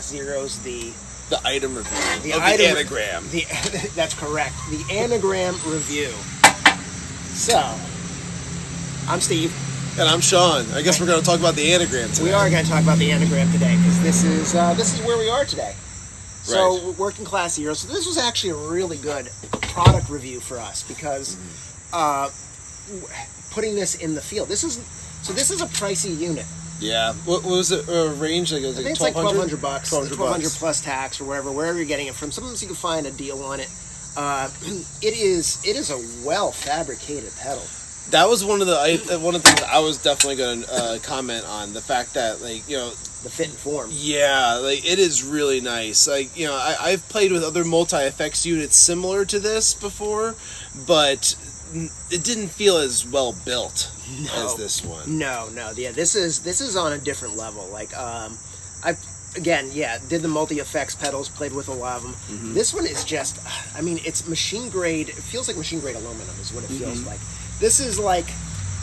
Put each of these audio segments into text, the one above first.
Class Zeros, the item review. The anagram. That's correct. The anagram review. So, I'm Steve. And I'm Sean. I guess we're going to talk about the anagram today. We are going to talk about the anagram today because this is where we are today. So, right. Working Class Zeros. So this was actually a really good product review for us because putting this in the field. This is a pricey unit. Yeah. What was it? Range? Like, I think it's like $1,200. $1,200 plus tax or wherever you're getting it from. Sometimes you can find a deal on it. It is a well fabricated pedal. That was one of the things I was definitely going to comment on, the fact that, like, you know, the fit and form. Yeah, like, it is really nice. Like, you know, I've played with other multi-effects units similar to this before, but it didn't feel as well built as this one. No. Yeah, this is on a different level. Like, did the multi-effects pedals, played with a lot of them. Mm-hmm. This one is just, I mean, it's machine grade. It feels like machine grade aluminum is what it feels like. This is like,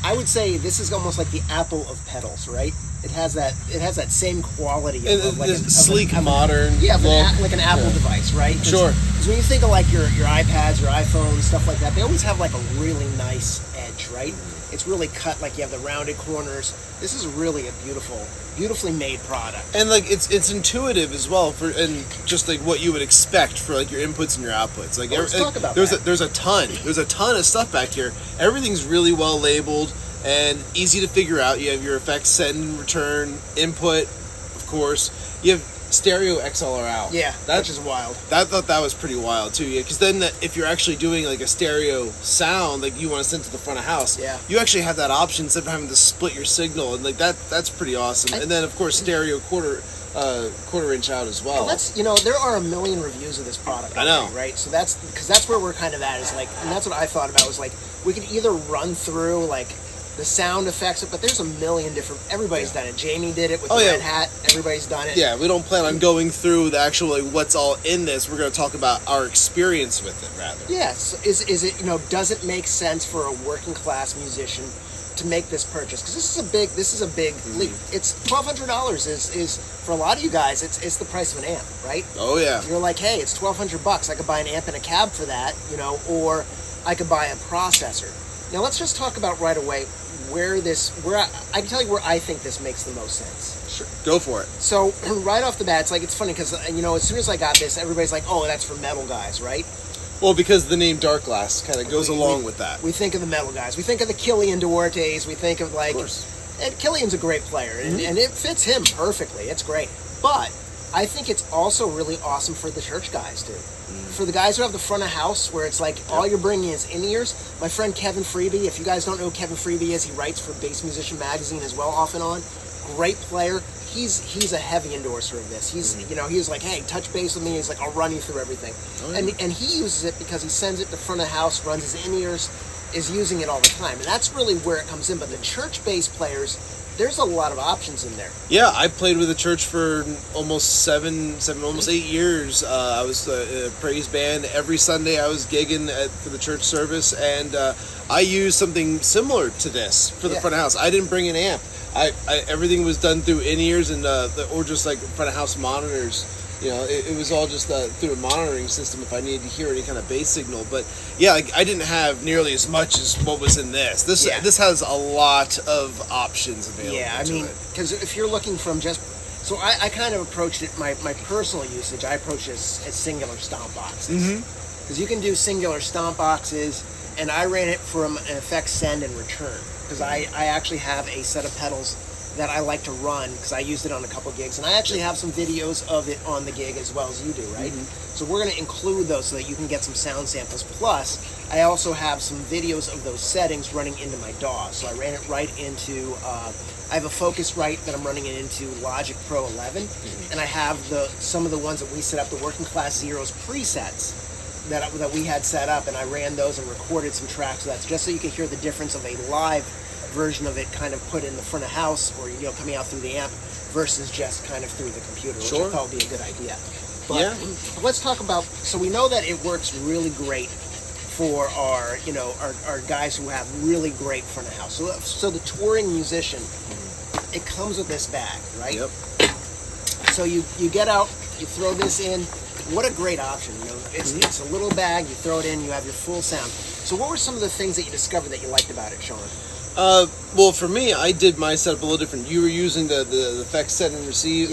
I would say this is almost like the Apple of pedals, right? It has that same quality of like sleek, modern. Like an Apple device, right? Sure. Because when you think of like your iPads, your iPhones, stuff like that, they always have like a really nice edge, right? It's really cut, like you have the rounded corners. This is really a beautifully made product. And like it's intuitive as well and just like what you would expect for like your inputs and your outputs. Like, let's talk about there's that. There's a ton of stuff back here. Everything's really well labeled and easy to figure out. You have your effects, send, return, input, of course. You have stereo XLR out. Yeah, which is wild. I thought that was pretty wild too. Yeah, because then if you're actually doing like a stereo sound, like you want to send to the front of house, you actually have that option instead of having to split your signal, and like that's pretty awesome. And then of course stereo quarter inch out as well. Well, there are a million reviews of this product already, I know, right? So that's where we're kind of at, is like, and that's what I thought about, was like, we could either run through like the sound effects, but there's a million different. Everybody's done it. Jamie did it with the red hat. Everybody's done it. Yeah, we don't plan on going through the actual like what's all in this. We're going to talk about our experience with it, rather. Yes. Yeah, so is it does it make sense for a working class musician to make this purchase? Because this is a big leap. It's $1,200 is for a lot of you guys. It's the price of an amp, right? Oh yeah. You're like, hey, it's $1,200. I could buy an amp and a cab for that, or I could buy a processor. Now let's just talk about right away where I can tell you where I think this makes the most sense. Sure, go for it. So right off the bat, it's funny because as soon as I got this, everybody's like, oh, that's for metal guys, right? Well, because the name Dark Glass kind of goes along with that. We think of the metal guys. We think of the Killian Duartes. We think of like, and Killian's a great player, and it fits him perfectly. It's great, but I think it's also really awesome for the church guys too. For the guys who have the front of house, where it's like all you're bringing is in-ears. My friend Kevin Freeby, if you guys don't know who Kevin Freeby is, he writes for Bass Musician Magazine as well, off and on. Great player. He's a heavy endorser of this. He's like, hey, touch base with me. He's like, I'll run you through everything. Oh, yeah. And he uses it because he sends it to front of house, runs his in-ears, is using it all the time. And that's really where it comes in. But the church bass players, there's a lot of options in there. Yeah, I played with a church for almost almost 8 years. I was a praise band. Every Sunday I was gigging for the church service, and I used something similar to this for the front of house. I didn't bring an amp. Everything was done through in-ears or just like front of house monitors. It was all just through a monitoring system if I needed to hear any kind of bass signal. But yeah, I didn't have nearly as much as what was in this. This has a lot of options available. Yeah, I mean, because if you're looking from so I kind of approached it, my personal usage, I approached it as singular stomp boxes. Because you can do singular stomp boxes, and I ran it from an effects send and return. Because I actually have a set of pedals that I like to run, because I used it on a couple gigs, and I actually have some videos of it on the gig as well as you do, right? So we're going to include those so that you can get some sound samples. Plus, I also have some videos of those settings running into my DAW. So I ran it right into, I have a Focusrite that I'm running it into Logic Pro 11, and I have some of the ones that we set up, the Working Class Zeros presets that we had set up, and I ran those and recorded some tracks. So that's just so you can hear the difference of a live version of it kind of put in the front of house, or coming out through the amp, versus just kind of through the computer, which I thought would be a good idea. But let's talk about, so we know that it works really great for our guys who have really great front of house. So the touring musician, it comes with this bag, right? Yep. So you get out, you throw this in. What a great option! You know, it's a little bag. You throw it in, you have your full sound. So what were some of the things that you discovered that you liked about it, Sean? Well, for me, I did my setup a little different. You were using the effects set and receive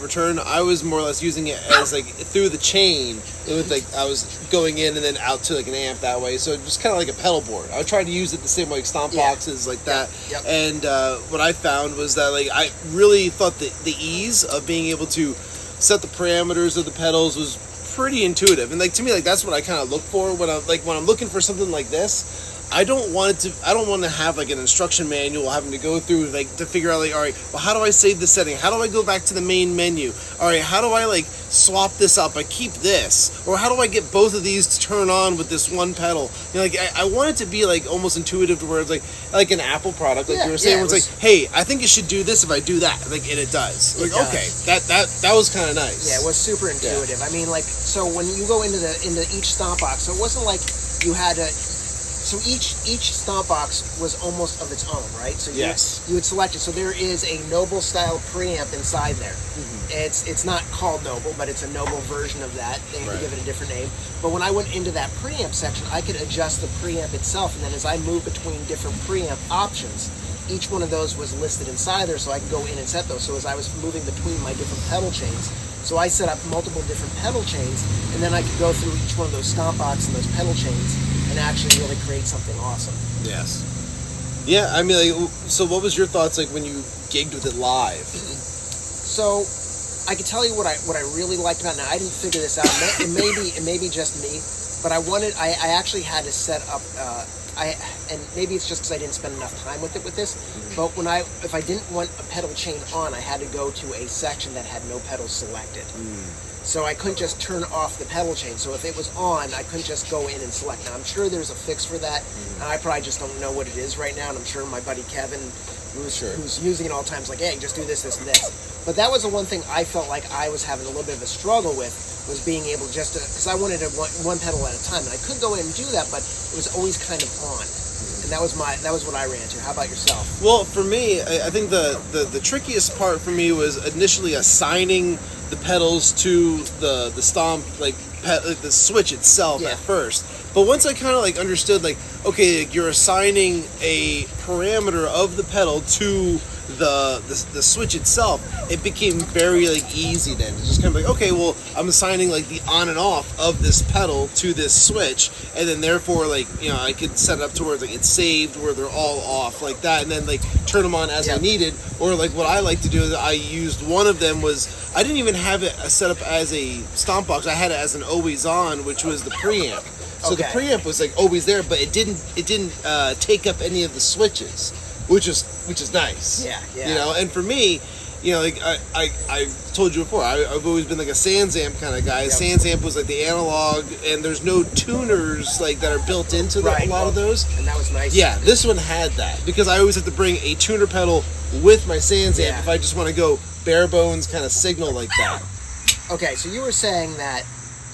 return. I was more or less using it as like through the chain. It was like I was going in and then out to like an amp that way. So it was kind of like a pedal board. I tried to use it the same way, like stomp boxes like that. Yep. And what I found was that like I really thought the ease of being able to set the parameters of the pedals was pretty intuitive. And like to me, like that's what I kind of look for when I'm looking for something like this. I don't want to have like an instruction manual having to go through like to figure out like, all right, well, how do I save the setting? How do I go back to the main menu? All right, how do I like swap this up? I keep this, or how do I get both of these to turn on with this one pedal? You know, like I want it to be like almost intuitive to where it's like an Apple product, like you were saying, where it's like, hey, I think it should do this if I do that, like, and it does. Like, okay, that was kind of nice. Yeah, it was super intuitive. I mean, like, so when you go into each stomp box, so it wasn't like you had to. So each stomp box was almost of its own, right? So you would select it. So there is a Noble style preamp inside there. Mm-hmm. It's not called Noble, but it's a Noble version of that. They had to give it a different name. But when I went into that preamp section, I could adjust the preamp itself, and then as I moved between different preamp options, each one of those was listed inside there, so I could go in and set those. So as I was moving between my different pedal chains, so I set up multiple different pedal chains, and then I could go through each one of those stomp boxes and those pedal chains and actually really create something awesome. Yes. Yeah, I mean, like, so what was your thoughts like when you gigged with it live? So I can tell you what I really liked about it. Now, I didn't figure this out. It may be just me, but I actually had to set up. And maybe it's just because I didn't spend enough time with this, but if I didn't want a pedal chain on, I had to go to a section that had no pedals selected. So I couldn't just turn off the pedal chain. So if it was on, I couldn't just go in and select. Now I'm sure there's a fix for that, and I probably just don't know what it is right now. And I'm sure my buddy Kevin, who's using it all the time, is like, hey, just do this, this, and this. But that was the one thing I felt like I was having a little bit of a struggle with, was being able just to, because I wanted to one pedal at a time, and I could go in and do that, but it was always kind of on. And that was what I ran into. How about yourself? Well, for me, I think the trickiest part for me was initially assigning the pedals to the stomp, like the switch itself at first. But once I kind of like understood, like, okay, like you're assigning a parameter of the pedal to the switch itself, it became very like easy then. It's just kind of like, okay, well, I'm assigning like the on and off of this pedal to this switch, and then therefore, like, you know, I could set it up to where like it's saved where they're all off like that, and then like turn them on as I needed. Or like what I like to do is I used one of them was, I didn't even have it set up as a stomp box. I had it as an always on, which was the preamp. So the preamp was like always there, but it didn't take up any of the switches, which is nice. Yeah. You know, and for me, you know, like I told you before, I've always been like a Sans amp kind of guy. Yep. Sans amp was like the analog, and there's no tuners like that are built into a lot of those. And that was nice. Yeah, this one had that, because I always have to bring a tuner pedal with my Sans amp if I just want to go bare bones kind of signal like that. Okay, so you were saying that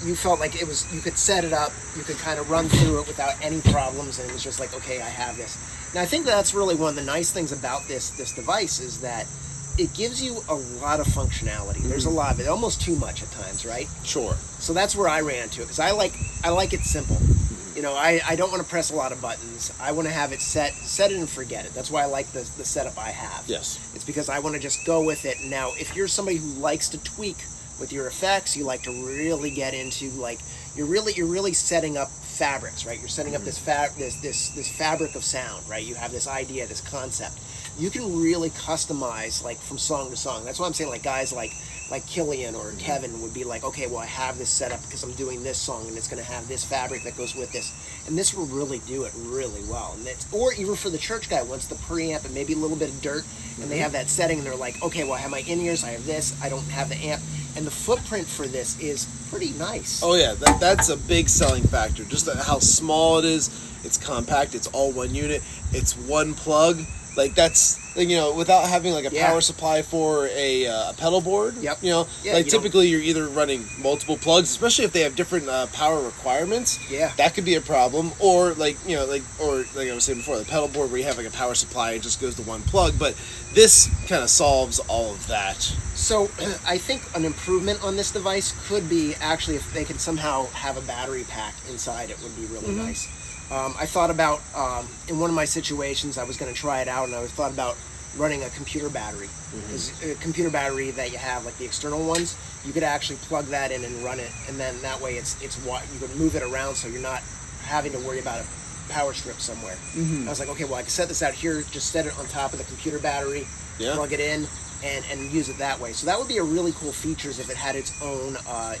you felt like it was, you could set it up, you could kind of run through it without any problems, and it was just like, okay, I have this. Now, I think that's really one of the nice things about this device, is that it gives you a lot of functionality. There's a lot of it, almost too much at times, right? Sure. So that's where I ran to it, because I like it simple. You know, I don't want to press a lot of buttons. I want to have it set it and forget it. That's why I like the setup I have. Yes. It's because I want to just go with it. Now, if you're somebody who likes to tweak with your effects, you like to really get into, like, you're really setting up fabrics, right? You're setting up this fabric of sound, right? You have this idea, this concept. You can really customize, like, from song to song. That's why I'm saying, like, guys like Killian or Kevin would be like, okay, well, I have this set up because I'm doing this song, and it's going to have this fabric that goes with this, and this will really do it really well. And or even for the church guy, wants the preamp and maybe a little bit of dirt, and they have that setting, and they're like, okay, well, I have my in-ears, I have this, I don't have the amp, and the footprint for this is pretty nice. Oh yeah, that's a big selling factor. Just how small it is. It's compact. It's all one unit. It's one plug. Like that's without having like a power supply for a pedal board. Yep. Like typically you're either running multiple plugs, especially if they have different power requirements. Yeah. That could be a problem. Or like I was saying before, the pedal board where you have like a power supply, it just goes to one plug. But this kind of solves all of that. So I think an improvement on this device could be actually if they could somehow have a battery pack inside, it would be really nice. I thought about, in one of my situations, I was going to try it out, and I thought about running a computer battery. A computer battery that you have, like the external ones, you could actually plug that in and run it, and then that way you could move it around so you're not having to worry about a power strip somewhere. I was like, okay, well, I can set this out here, just set it on top of the computer battery, plug it in, and use it that way. So that would be a really cool feature if it had its own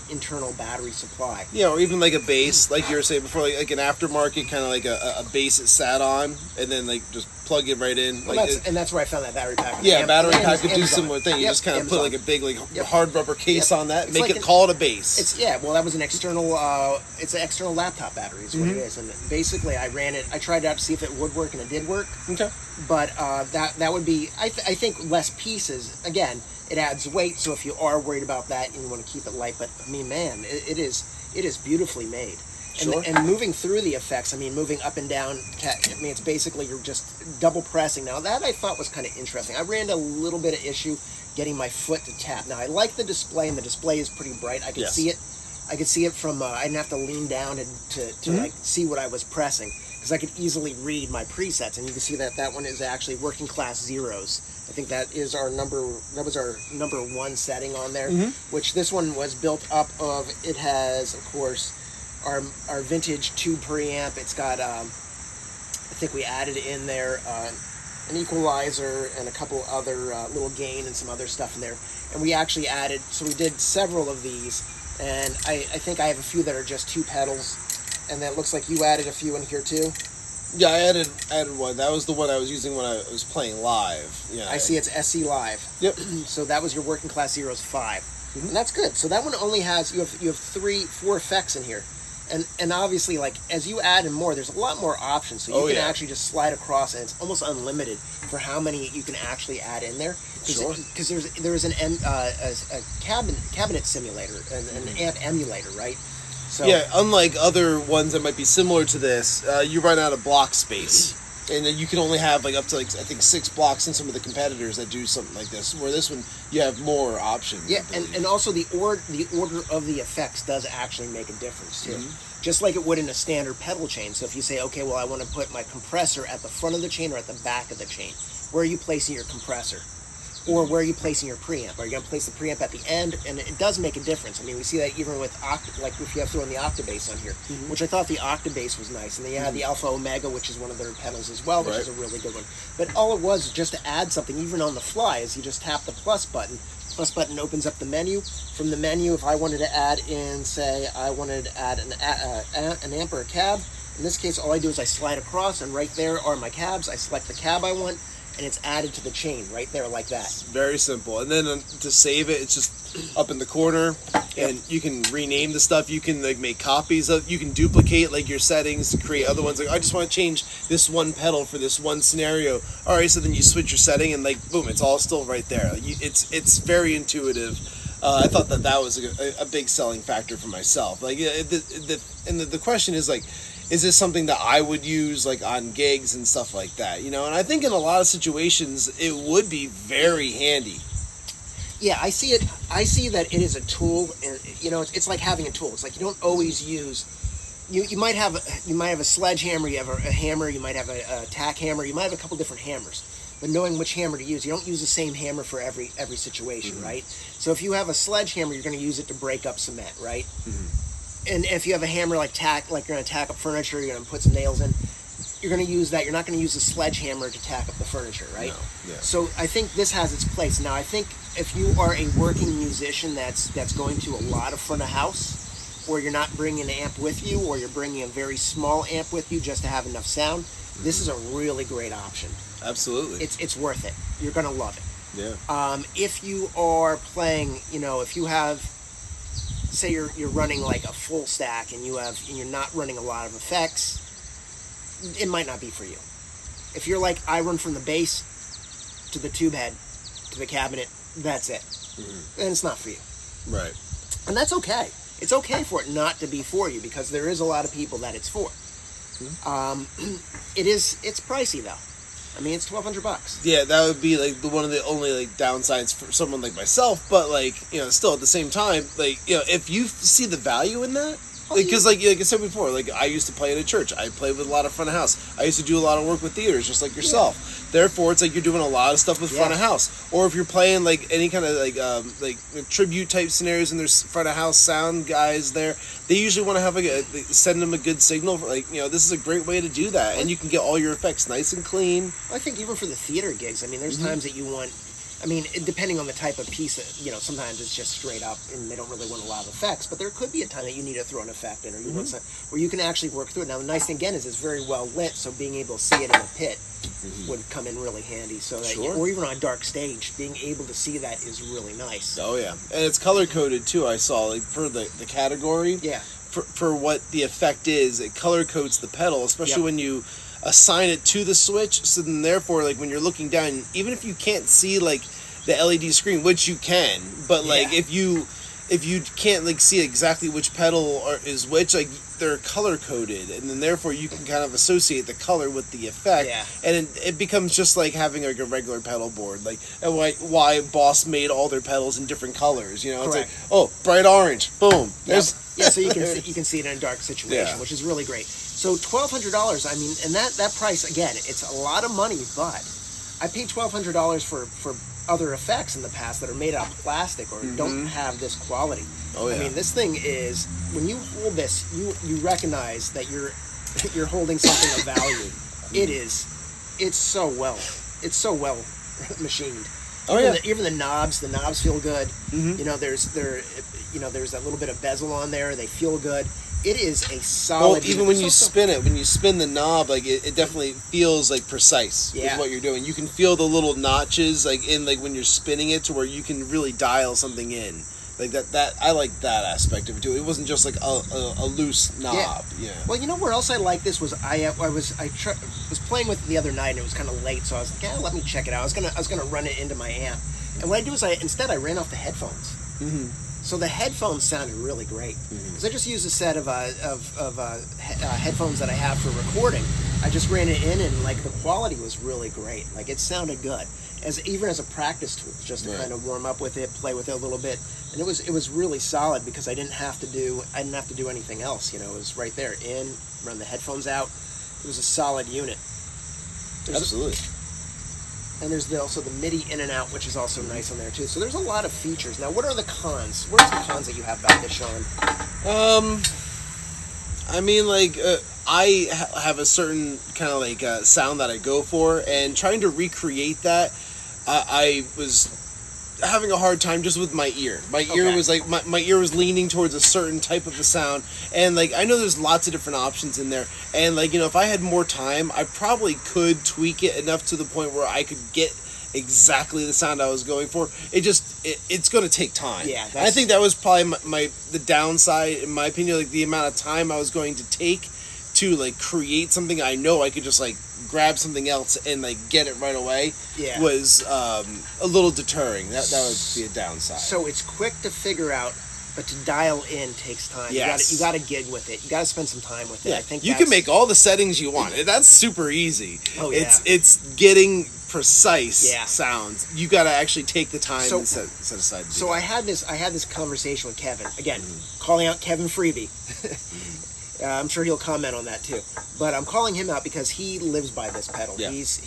internal battery supply. Yeah, or even like a base, like you were saying before, like an aftermarket kind of like a base it sat on, and then like just plug it right in. Well, that's where I found that battery pack. Yeah, battery pack could do similar thing. You just kind of put like a big hard rubber case on that, call it a base. Well, that was an external. It's an external laptop battery. Is what it is, and basically I ran it. I tried it out to see if it would work, and it did work. Okay. But that would be, I think, less pieces. Again, it adds weight, so if you are worried about that and you want to keep it light, but I mean, man, it is beautifully made. Sure. And moving through the effects, I mean, moving up and down, I mean, it's basically you're just double pressing. Now, that I thought was kind of interesting. I ran into a little bit of issue getting my foot to tap. Now, I like the display, and the display is pretty bright. I could see it. I could see it from, I didn't have to lean down to like see what I was pressing, because I could easily read my presets, and you can see that one is actually working class zeros. I think that was our number one setting on there, which this one was built up of. It has, of course, our vintage tube preamp. It's got, I think we added in there an equalizer and a couple other little gain and some other stuff in there. And we actually added, so we did several of these, and I think I have a few that are just two pedals, and then it looks like you added a few in here too. Yeah, I added one. That was the one I was using when I was playing live. Yeah, I see it's SC Live. Yep. So that was your Working Class Zeros 5. And that's good. So that one only has, you have 4 effects in here. And obviously, like, as you add in more, there's a lot more options. So you can actually just slide across, and it's almost unlimited for how many you can actually add in there. Because there's a cabinet simulator, an amp emulator, right? So, yeah, unlike other ones that might be similar to this, you run out of block space. And then you can only have like up to, like, I think 6 blocks in some of the competitors that do something like this. Where this one, you have more options. Yeah, and also the order of the effects does actually make a difference too. Just like it would in a standard pedal chain. So if you say, okay, well, I want to put my compressor at the front of the chain or at the back of the chain, where are you placing your compressor? Or where are you placing your preamp? Are you going to place the preamp at the end? And it does make a difference. I mean, we see that even with, like if you have throwing the Octabass on here, which I thought the Octabass was nice. And then you had the Alpha Omega, which is one of their pedals as well, which is a really good one. But all it was just to add something, even on the fly, is you just tap the plus button. Plus button opens up the menu. From the menu, if I wanted to add in, say, I wanted to add an amp or a cab, in this case, all I do is I slide across, and right there are my cabs. I select the cab I want, and it's added to the chain right there like that. Very simple. And then to save it, it's just up in the corner, and you can rename the stuff. You can like make copies of. You can duplicate like your settings to create other ones. Like, I just want to change this one pedal for this one scenario. All right, so then you switch your setting, and like boom, it's all still right there. It's very intuitive. I thought that was a big selling factor for myself. Like, the question is like, is this something that I would use like on gigs and stuff like that? And I think in a lot of situations it would be very handy. Yeah, I see it. I see that it is a tool, and it's like having a tool. It's like you don't always use. You might have a sledgehammer, you have a hammer, you might have a tack hammer, you might have a couple different hammers. But knowing which hammer to use, you don't use the same hammer for every situation, right? So if you have a sledgehammer, you're going to use it to break up cement, right? And if you have a hammer like you're going to tack up furniture, you're going to put some nails in, you're going to use that. You're not going to use a sledgehammer to tack up the furniture, right? No. Yeah. So I think this has its place. Now, I think if you are a working musician that's going to a lot of front of house, or you're not bringing an amp with you, or you're bringing a very small amp with you just to have enough sound, this is a really great option. Absolutely. It's worth it. You're going to love it. Yeah. If you are playing, if you have, say you're running like a full stack and you're not running a lot of effects, it might not be for you. If you're like, I run from the bass to the tube head to the cabinet, that's it. Then it's not for you. Right. And that's okay. It's okay for it not to be for you, because there is a lot of people that it's for. It's pricey though. I mean, it's $1,200. Yeah, that would be like one of the only like downsides for someone like myself. But like, you know, still at the same time, like, you know, if you see the value in that, because like I said before, like I used to play in a church. I played with a lot of front of house. I used to do a lot of work with theaters, just like yourself. Yeah. Therefore, it's like you're doing a lot of stuff with front of house. Or if you're playing like any kind of like tribute type scenarios, and there's front of house sound guys there, they usually want to have send them a good signal. For, like, you know, this is a great way to do that, and you can get all your effects nice and clean. I think even for the theater gigs, I mean, there's times that you want. I mean, depending on the type of piece, you know, sometimes it's just straight up and they don't really want a lot of effects, but there could be a time that you need to throw an effect in, or you want something where you can actually work through it. Now, the nice thing, again, is it's very well lit, so being able to see it in a pit would come in really handy. So that, or even on a dark stage, being able to see that is really nice. Oh, yeah. And it's color-coded, too, I saw, like, per the category. Yeah. For what the effect is, it color-codes the pedal, especially when you assign it to the switch. So then, therefore, like, when you're looking down, even if you can't see, like, the LED screen, which you can, but like if you can't like see exactly which pedal is which, like they're color coded, and then therefore you can kind of associate the color with the effect, and it becomes just like having like a regular pedal board, like why Boss made all their pedals in different colors, you know. It's like, oh, bright orange, boom, there's so you can see it in a dark situation, which is really great. So $1,200, I mean, and that price, again, it's a lot of money, but I paid $1,200 for other effects in the past that are made out of plastic or don't have this quality. I mean, this thing is, when you hold this, you recognize that you're holding something of value. It's so well machined. Even the knobs feel good. You know, there's that little bit of bezel on there. They feel good. It is a solid. Well, even when you spin it, when you spin the knob, like it definitely feels like precise with what you're doing. You can feel the little notches, like in like when you're spinning it, to where you can really dial something in. Like that I like that aspect of it too. It wasn't just like a loose knob. Yeah. Well, you know where else I liked this was I was playing with it the other night, and it was kind of late, so I was like, let me check it out. I was gonna run it into my amp, and what I do is I ran off the headphones. So the headphones sounded really great, because I just used a set of headphones that I have for recording. I just ran it in, and like the quality was really great. Like it sounded good, even as a practice tool, just to kind of warm up with it, play with it a little bit, and it was really solid, because I didn't have to do anything else. You know, it was right there. Run the headphones out. It was a solid unit. Absolutely. And there's also the MIDI in and out, which is also nice on there too. So there's a lot of features. Now, what are the cons? What are some cons that you have about this, Sean? I mean, like, I have a certain kind of like sound that I go for, and trying to recreate that, I was having a hard time just with my ear. My ear was like, my ear was leaning towards a certain type of a sound, and like I know there's lots of different options in there, and like, you know, if I had more time, I probably could tweak it enough to the point where I could get exactly the sound I was going for. It's going to take time. Yeah, I think that was probably the downside, in my opinion. Like the amount of time I was going to take to like create something I know I could just like grab something else and like get it right away was a little deterring. That would be a downside. So it's quick to figure out, but to dial in takes time. Yes. You got to gig with it. You got to spend some time with it. Yeah. I think you can make all the settings you want. That's super easy. Oh yeah. It's getting precise sounds. You got to actually take the time and set aside. So I had this conversation with Kevin again, calling out Kevin Freebie. I'm sure he'll comment on that too, but I'm calling him out because he lives by this pedal. Yeah. He's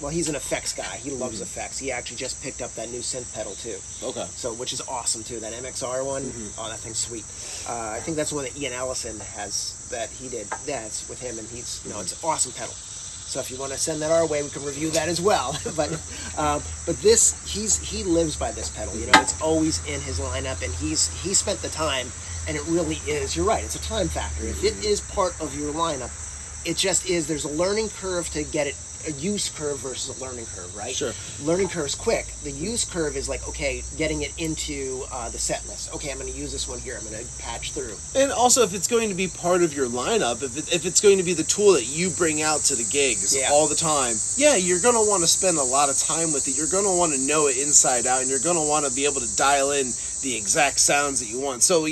an effects guy. He loves effects. He actually just picked up that new synth pedal too. Okay. So which is awesome too. That MXR one. Oh, that thing's sweet. I think that's the one that Ian Allison has that he did. Yeah, it's with him, and he's it's an awesome pedal. So if you want to send that our way, we can review that as well. But this, he lives by this pedal. You know, it's always in his lineup, and he spent the time. And it really is, you're right, it's a time factor. If it is part of your lineup, it just is. There's a learning curve to get it a use curve versus a learning curve, right? Sure. Learning curve is quick. The use curve is like, okay, getting it into the set list. Okay, I'm going to use this one here. I'm going to patch through. And also, if it's going to be part of your lineup, if it's going to be the tool that you bring out to the gigs all the time, you're going to want to spend a lot of time with it. You're going to want to know it inside out, and you're going to want to be able to dial in the exact sounds that you want. So,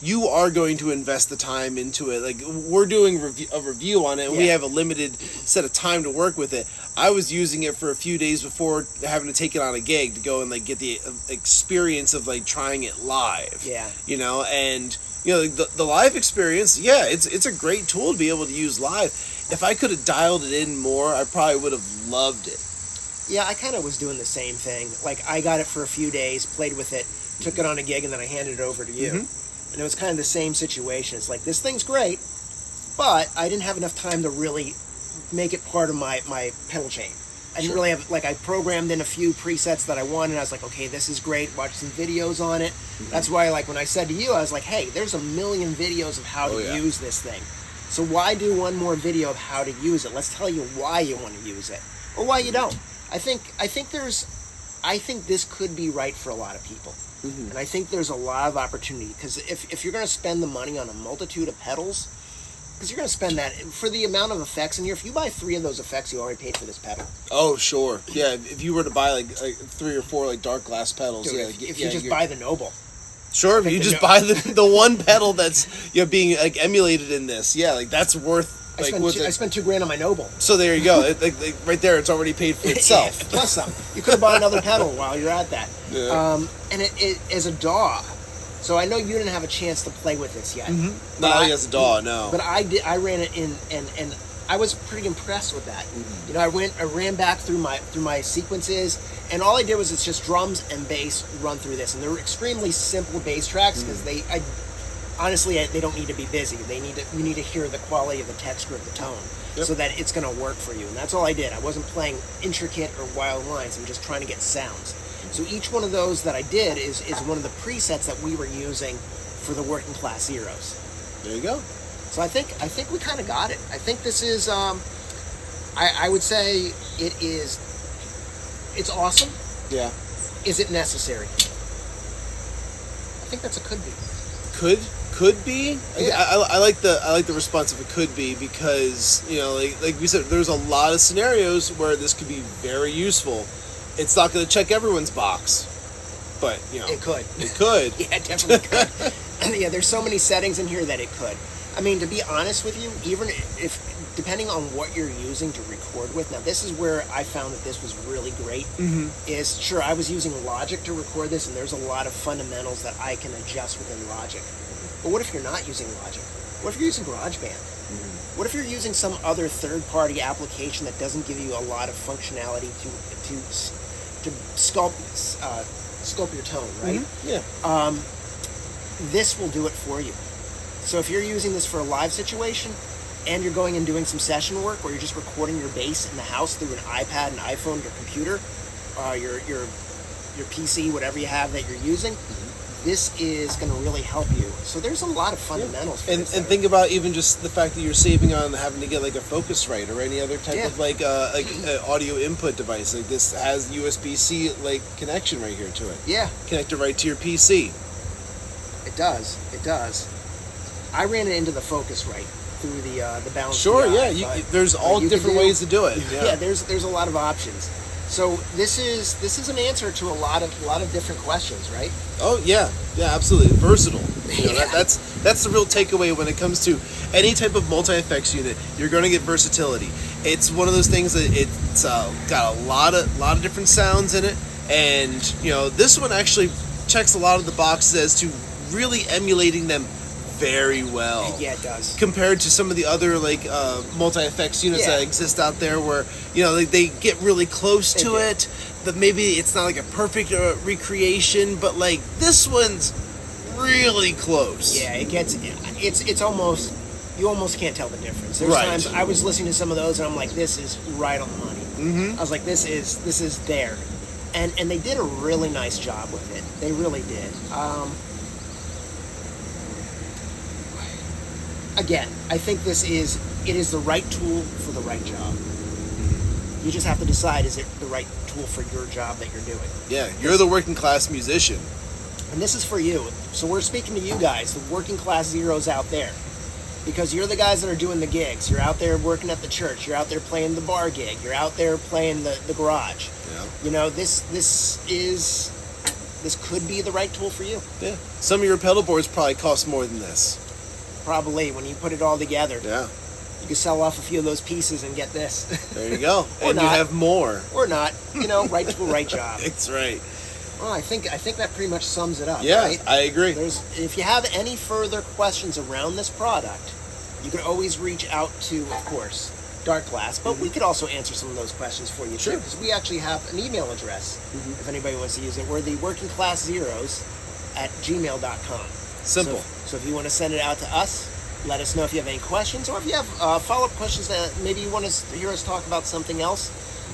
you are going to invest the time into it. Like, we're doing a review on it, and we have a limited set of time to work with it. I was using it for a few days before having to take it on a gig to go and like get the experience of like trying it live. Yeah. And the live experience, it's a great tool to be able to use live. If I could have dialed it in more, I probably would have loved it. Yeah, I kind of was doing the same thing. Like, I got it for a few days, played with it, took it on a gig, and then I handed it over to you. And it was kind of the same situation. It's like, this thing's great, but I didn't have enough time to really make it part of my pedal chain. I didn't really have, like, I programmed in a few presets that I wanted. I was like, okay, this is great. Watch some videos on it. That's why, like, when I said to you, I was like, hey, there's a million videos of how to use this thing. So why do one more video of how to use it? Let's tell you why you want to use it, or why you don't. I think this could be right for a lot of people. And I think there's a lot of opportunity, because if you're going to spend the money on a multitude of pedals, because you're going to spend that for the amount of effects in here. If you buy 3 of those effects, you already paid for this pedal. Oh, sure. Yeah, if you were to buy like 3 or 4 like dark glass pedals, Dude, if you just buy the Noble. Sure, if you just buy the one pedal that's being like emulated in this, like that's worth. I spent $2,000 on my Noble. So there you go. Right there, it's already paid for itself. Plus some. You could have bought another pedal while you're at that. Yeah. And it as a DAW. So I know you didn't have a chance to play with this yet. Not as a DAW, no. But I did. I ran it in, and I was pretty impressed with that. I ran back through my sequences, and all I did was it's just drums and bass run through this, and they're extremely simple bass tracks because honestly, they don't need to be busy. You need to hear the quality of the texture of the tone, so that it's going to work for you. And that's all I did. I wasn't playing intricate or wild lines. I'm just trying to get sounds. So each one of those that I did is one of the presets that we were using for the Working Class Heroes. There you go. So I think we kind of got it. I think this is. I would say it's awesome. Yeah. Is it necessary? I think that's a could be. Could be. Yeah. I like the response of it could be, because like we said, there's a lot of scenarios where this could be very useful. It's not going to check everyone's box, but it could. It could. Yeah, it definitely could. Yeah, there's so many settings in here that it could. I mean, to be honest with you, even if depending on what you're using to record with, now this is where I found that this was really great. Is sure I was using Logic to record this, and there's a lot of fundamentals that I can adjust within Logic. But what if you're not using Logic? What if you're using GarageBand? What if you're using some other third-party application that doesn't give you a lot of functionality to sculpt your tone, right? Yeah. This will do it for you. So if you're using this for a live situation, and you're going and doing some session work, or you're just recording your bass in the house through an iPad, an iPhone, your computer, your PC, whatever you have that you're using, this is going to really help you. So there's a lot of fundamentals. For and think about even just the fact that you're saving on having to get like a Focusrite or any other type of like audio input device. Like this has USB-C like connection right here to it. Yeah. Connect it right to your PC. It does. It does. I ran it into the Focusrite through the balance. Sure. There's all different ways to do it. Yeah. There's a lot of options. So this is an answer to a lot of different questions, right? Oh yeah, absolutely versatile. That's the real takeaway when it comes to any type of multi-effects unit. You're going to get versatility. It's one of those things that it's got a lot of different sounds in it, and this one actually checks a lot of the boxes as to really emulating them very well. Yeah, it does. Compared to some of the other like multi-effects units that exist out there, where they get really close to it. That maybe it's not like a perfect recreation, but like this one's really close. Yeah, it's almost, you almost can't tell the difference. There's times I was listening to some of those and I'm like, this is right on the money. I was like, this is there, and they did a really nice job with it. They really did. Again, I think it is the right tool for the right job. You just have to decide, is it the right tool for your job that you're doing? Yeah, you're the working class musician. And this is for you. So we're speaking to you guys, the working class zeros out there. Because you're the guys that are doing the gigs. You're out there working at the church. You're out there playing the bar gig. You're out there playing the garage. Yeah. You know, this could be the right tool for you. Yeah. Some of your pedal boards probably cost more than this. Probably, when you put it all together. Yeah. You can sell off a few of those pieces and get this. There you go. Or And not. you have more. Or not. You know, right tool, right job. That's right. Well, I think that pretty much sums it up. Yeah, right? I agree. If you have any further questions around this product, you can always reach out to, of course, Dark Glass, but we could also answer some of those questions for you too, Sure. because we actually have an email address if anybody wants to use it. We're the workingclasszeros@gmail.com. Simple. So if you want to send it out to us, let us know if you have any questions, or if you have follow-up questions that maybe you want to hear us talk about something else.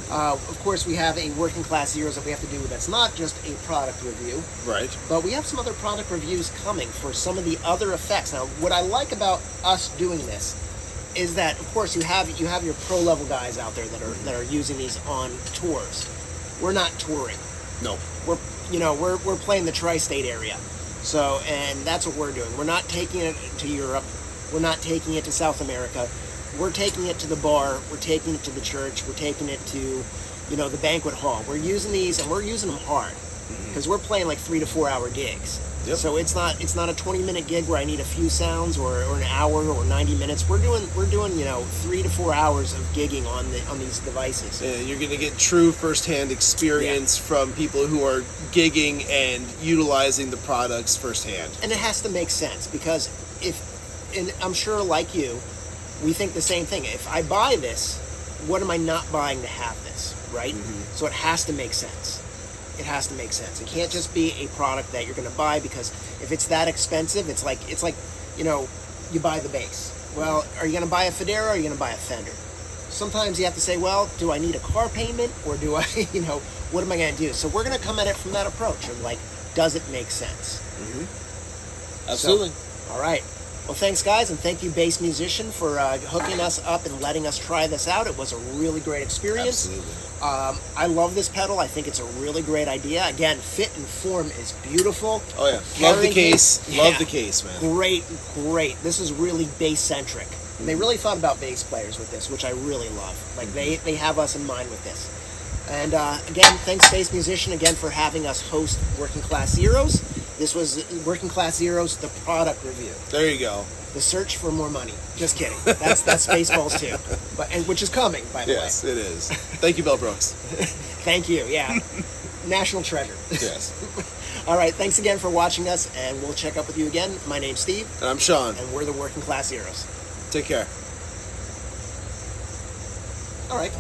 Of course, we have a Working Class Zeros that we have to do that's not just a product review, Right. but we have some other product reviews coming for some of the other effects. Now, what I like about us doing this is that, of course, you have your pro level guys out there that are using these on tours. We're not touring. No. We're playing the tri-state area. So, and that's what we're doing. We're not taking it to Europe. We're not taking it to South America. We're taking it to the bar. We're taking it to the church. We're taking it to, the banquet hall. We're using these, and we're using them hard, because we're playing like 3 to 4 hour gigs. Yep. So it's not a 20-minute gig where I need a few sounds or an hour or 90 minutes. We're doing 3 to 4 hours of gigging on these devices. And you're going to get true firsthand experience from people who are gigging and utilizing the products firsthand. And it has to make sense, because and I'm sure like you, we think the same thing. If I buy this, what am I not buying to have this, right? So it has to make sense. It has to make sense. It can't just be a product that you're going to buy, because if it's that expensive, it's like you buy the bass. Well, are you going to buy a Federa, or are you going to buy a Fender? Sometimes you have to say, well, do I need a car payment, or do I, what am I going to do? So we're going to come at it from that approach of like, does it make sense? Absolutely. So, all right. Well, thanks, guys, and thank you, Bass Musician, for hooking us up and letting us try this out. It was a really great experience. Absolutely. I love this pedal. I think it's a really great idea. Again, fit and form is beautiful. Oh, yeah. Love the Carrying case. case, Love yeah. the case, man. Great. This is really bass-centric. They really thought about bass players with this, which I really love. Like, they have us in mind with this. And, again, thanks, Bass Musician, again, for having us host Working Class Zeros. This was Working Class Zeros, the product review. There you go. The search for more money. Just kidding. That's Spaceballs too, which is coming, by the Yes, way. it is. Thank you, Bell Brooks. Thank you. Yeah, national treasure. Yes. All right. Thanks again for watching us, and we'll check up with you again. My name's Steve, And I'm Sean. and we're the Working Class Heroes. Take care. All right.